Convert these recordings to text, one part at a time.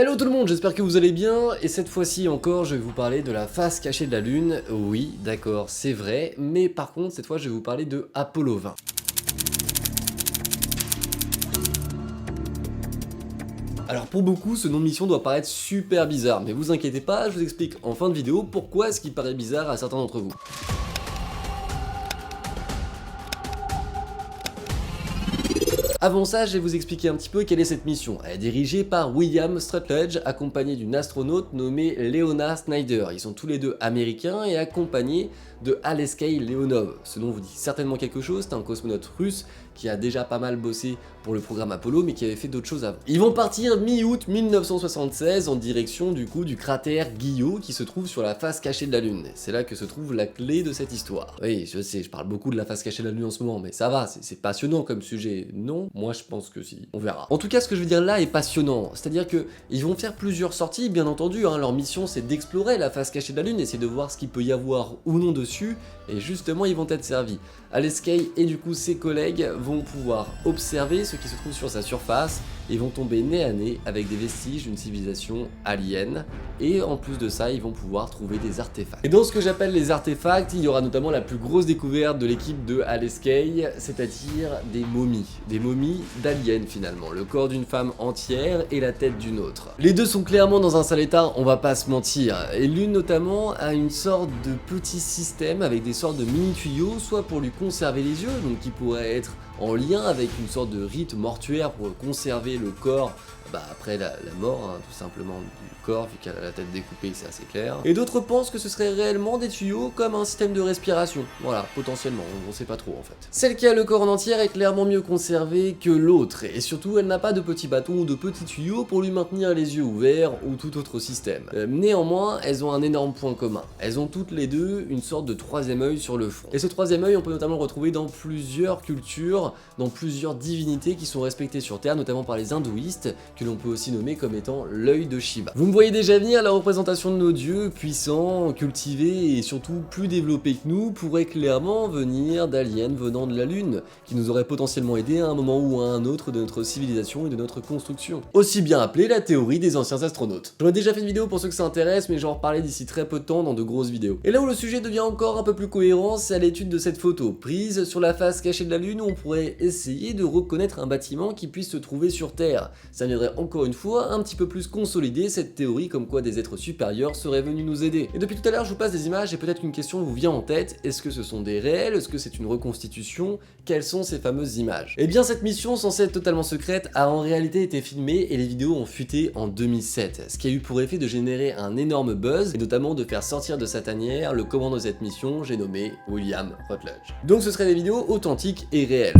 Hello tout le monde, j'espère que vous allez bien, et cette fois-ci encore je vais vous parler de la face cachée de la Lune. Oui, d'accord, c'est vrai, mais par contre cette fois je vais vous parler de Apollo 20. Alors pour beaucoup, ce nom de mission doit paraître super bizarre, mais vous inquiétez pas, je vous explique en fin de vidéo pourquoi est-ce qu'il paraît bizarre à certains d'entre vous. Avant ça, je vais vous expliquer un petit peu quelle est cette mission. Elle est dirigée par William Strutledge, accompagné d'une astronaute nommée Leona Snyder. Ils sont tous les deux américains et accompagnés de Alexei Leonov. Ce nom vous dit certainement quelque chose, c'est un cosmonaute russe qui a déjà pas mal bossé pour le programme Apollo, mais qui avait fait d'autres choses avant. Ils vont partir mi-août 1976 en direction du cratère Guyot qui se trouve sur la face cachée de la Lune. C'est là que se trouve la clé de cette histoire. Oui, je sais, je parle beaucoup de la face cachée de la Lune en ce moment, mais ça va, c'est passionnant comme sujet, non? Moi je pense que si, on verra. En tout cas, ce que je veux dire là est passionnant, c'est-à-dire que ils vont faire plusieurs sorties, bien entendu, hein. Leur mission c'est d'explorer la face cachée de la Lune, essayer de voir ce qu'il peut y avoir ou non dessus, et justement ils vont être servis. Alexei et du coup ses collègues vont pouvoir observer ce qui se trouve sur sa surface et vont tomber nez à nez avec des vestiges d'une civilisation alien, et en plus de ça ils vont pouvoir trouver des artefacts. Et dans ce que j'appelle les artefacts, il y aura notamment la plus grosse découverte de l'équipe de Alexei, c'est-à-dire des momies d'aliens finalement, le corps d'une femme entière et la tête d'une autre. Les deux sont clairement dans un sale état, on va pas se mentir, et l'une notamment a une sorte de petit système avec des sortes de mini tuyaux, soit pour lui conserver les yeux, donc qui pourrait être en lien avec une sorte de rite mortuaire pour conserver le corps après la mort, hein, tout simplement du corps, vu qu'elle a la tête découpée, c'est assez clair. Et d'autres pensent que ce serait réellement des tuyaux comme un système de respiration. Voilà, potentiellement, on sait pas trop en fait. Celle qui a le corps en entière est clairement mieux conservée que l'autre, et surtout elle n'a pas de petits bâtons ou de petits tuyaux pour lui maintenir les yeux ouverts ou tout autre système. Néanmoins, elles ont un énorme point commun. Elles ont toutes les deux une sorte de troisième œil sur le front. Et ce troisième œil, on peut notamment le retrouver dans plusieurs cultures, dans plusieurs divinités qui sont respectées sur Terre, notamment par les hindouistes, que l'on peut aussi nommer comme étant l'œil de Shiva. Vous me voyez déjà venir, la représentation de nos dieux, puissants, cultivés et surtout plus développés que nous, pourrait clairement venir d'aliens venant de la Lune, qui nous auraient potentiellement aidés à un moment ou à un autre de notre civilisation et de notre construction. Aussi bien appelée la théorie des anciens astronautes. J'en ai déjà fait une vidéo pour ceux que ça intéresse, mais j'en reparlerai d'ici très peu de temps dans de grosses vidéos. Et là où le sujet devient encore un peu plus cohérent, c'est à l'étude de cette photo, prise sur la face cachée de la Lune, où on pourrait essayer de reconnaître un bâtiment qui puisse se trouver sur Terre. Ça viendrait encore une fois un petit peu plus consolider cette théorie comme quoi des êtres supérieurs seraient venus nous aider. Et depuis tout à l'heure je vous passe des images et peut-être qu'une question vous vient en tête, est-ce que ce sont des réels, est-ce que c'est une reconstitution, quelles sont ces fameuses images? Eh bien cette mission censée être totalement secrète a en réalité été filmée et les vidéos ont fuité en 2007, ce qui a eu pour effet de générer un énorme buzz et notamment de faire sortir de sa tanière le commandant de cette mission, j'ai nommé William Rutledge. Donc ce seraient des vidéos authentiques et réelles.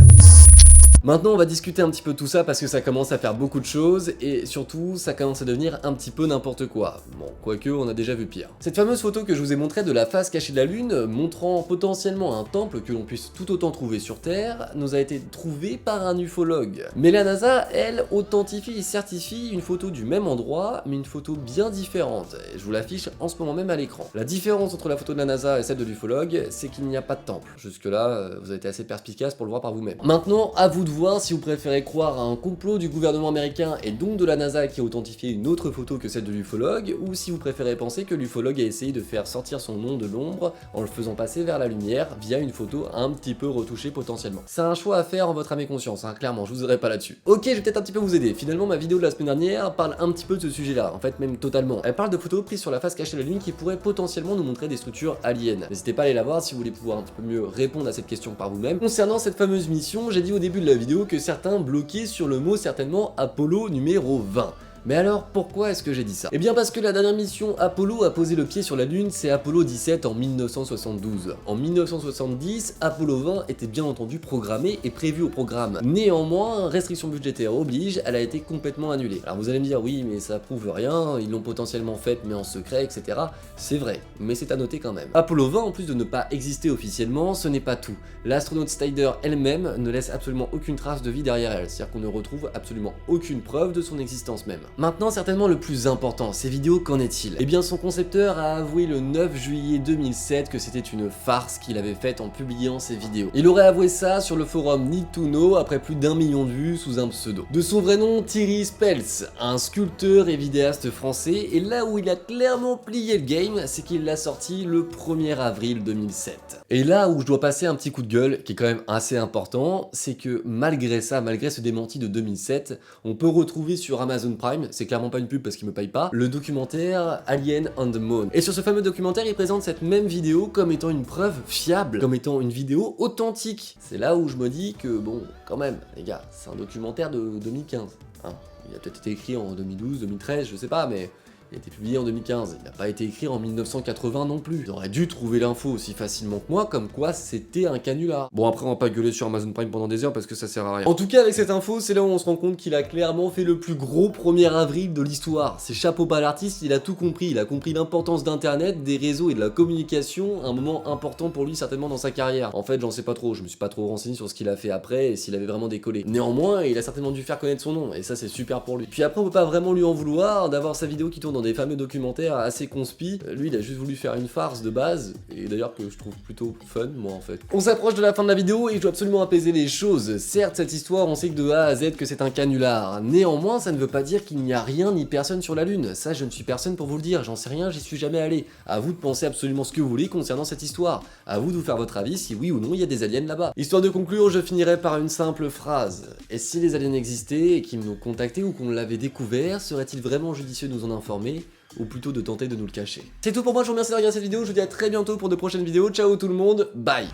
Maintenant on va discuter un petit peu de tout ça parce que ça commence à faire beaucoup de choses et surtout ça commence à devenir un petit peu n'importe quoi. Bon, quoique on a déjà vu pire. Cette fameuse photo que je vous ai montrée de la face cachée de la Lune, montrant potentiellement un temple que l'on puisse tout autant trouver sur Terre, nous a été trouvée par un ufologue. Mais la NASA, elle, authentifie et certifie une photo du même endroit, mais une photo bien différente. Et je vous l'affiche en ce moment même à l'écran. La différence entre la photo de la NASA et celle de l'ufologue, c'est qu'il n'y a pas de temple. Jusque là, vous avez été assez perspicace pour le voir par vous-même. Maintenant, à vous de voir si vous préférez croire à un complot du gouvernement américain et donc de la NASA qui a authentifié une autre photo que celle de l'ufologue, ou si vous préférez penser que l'ufologue a essayé de faire sortir son nom de l'ombre en le faisant passer vers la lumière via une photo un petit peu retouchée potentiellement. C'est un choix à faire en votre âme et conscience, hein, clairement, je vous aiderai pas là-dessus. Ok, je vais peut-être un petit peu vous aider. Finalement, ma vidéo de la semaine dernière parle un petit peu de ce sujet-là, en fait même totalement. Elle parle de photos prises sur la face cachée de la Lune qui pourraient potentiellement nous montrer des structures aliens. N'hésitez pas à aller la voir si vous voulez pouvoir un petit peu mieux répondre à cette question par vous-même. Concernant cette fameuse mission, j'ai dit au début de la vidéo que certains bloquaient sur le mot certainement Apollo numéro 20. Mais alors, pourquoi est-ce que j'ai dit ça? Eh bien parce que la dernière mission Apollo a posé le pied sur la Lune, c'est Apollo 17 en 1972. En 1970, Apollo 20 était bien entendu programmé et prévu au programme. Néanmoins, restriction budgétaire oblige, elle a été complètement annulée. Alors vous allez me dire, oui, mais ça prouve rien, ils l'ont potentiellement faite mais en secret, etc. C'est vrai, mais c'est à noter quand même. Apollo 20, en plus de ne pas exister officiellement, ce n'est pas tout. L'astronaute Snyder elle-même ne laisse absolument aucune trace de vie derrière elle, c'est-à-dire qu'on ne retrouve absolument aucune preuve de son existence même. Maintenant, certainement le plus important, ces vidéos, qu'en est-il? Eh bien, son concepteur a avoué le 9 juillet 2007 que c'était une farce qu'il avait faite en publiant ces vidéos. Il aurait avoué ça sur le forum Need to Know après plus d'1 million de vues sous un pseudo. De son vrai nom, Thierry Speltz, un sculpteur et vidéaste français, et là où il a clairement plié le game, c'est qu'il l'a sorti le 1er avril 2007. Et là où je dois passer un petit coup de gueule, qui est quand même assez important, c'est que malgré ça, malgré ce démenti de 2007, on peut retrouver sur Amazon Prime, c'est clairement pas une pub parce qu'il me paye pas, le documentaire Alien on the Moon. Et sur ce fameux documentaire, il présente cette même vidéo comme étant une preuve fiable, comme étant une vidéo authentique. C'est là où je me dis que bon, quand même, les gars, c'est un documentaire de 2015. Hein. Il a peut-être été écrit en 2012, 2013, je sais pas, mais il a été publié en 2015, il n'a pas été écrit en 1980 non plus. Ils auraient dû trouver l'info aussi facilement que moi, comme quoi c'était un canular. Bon, après, on va pas gueuler sur Amazon Prime pendant des heures parce que ça sert à rien. En tout cas, avec cette info, c'est là où on se rend compte qu'il a clairement fait le plus gros 1er avril de l'histoire. C'est chapeau bas l'artiste, il a tout compris. Il a compris l'importance d'internet, des réseaux et de la communication, un moment important pour lui certainement dans sa carrière. En fait, j'en sais pas trop, je me suis pas trop renseigné sur ce qu'il a fait après et s'il avait vraiment décollé. Néanmoins, il a certainement dû faire connaître son nom, et ça c'est super pour lui. Puis après, on peut pas vraiment lui en vouloir d'avoir sa vidéo qui tourne dans des fameux documentaires assez conspi. Lui, il a juste voulu faire une farce de base, et d'ailleurs que je trouve plutôt fun, moi en fait. On s'approche de la fin de la vidéo et je dois absolument apaiser les choses. Certes, cette histoire, on sait que de A à Z que c'est un canular. Néanmoins, ça ne veut pas dire qu'il n'y a rien ni personne sur la Lune. Ça, je ne suis personne pour vous le dire, j'en sais rien, j'y suis jamais allé. À vous de penser absolument ce que vous voulez concernant cette histoire. À vous de vous faire votre avis si oui ou non il y a des aliens là-bas. Histoire de conclure, je finirai par une simple phrase. Et si les aliens existaient et qu'ils nous contactaient ou qu'on l'avait découvert, serait-il vraiment judicieux de nous en informer, ou plutôt de tenter de nous le cacher? C'est tout pour moi, je vous remercie d'avoir regardé cette vidéo, je vous dis à très bientôt pour de prochaines vidéos, ciao tout le monde, bye.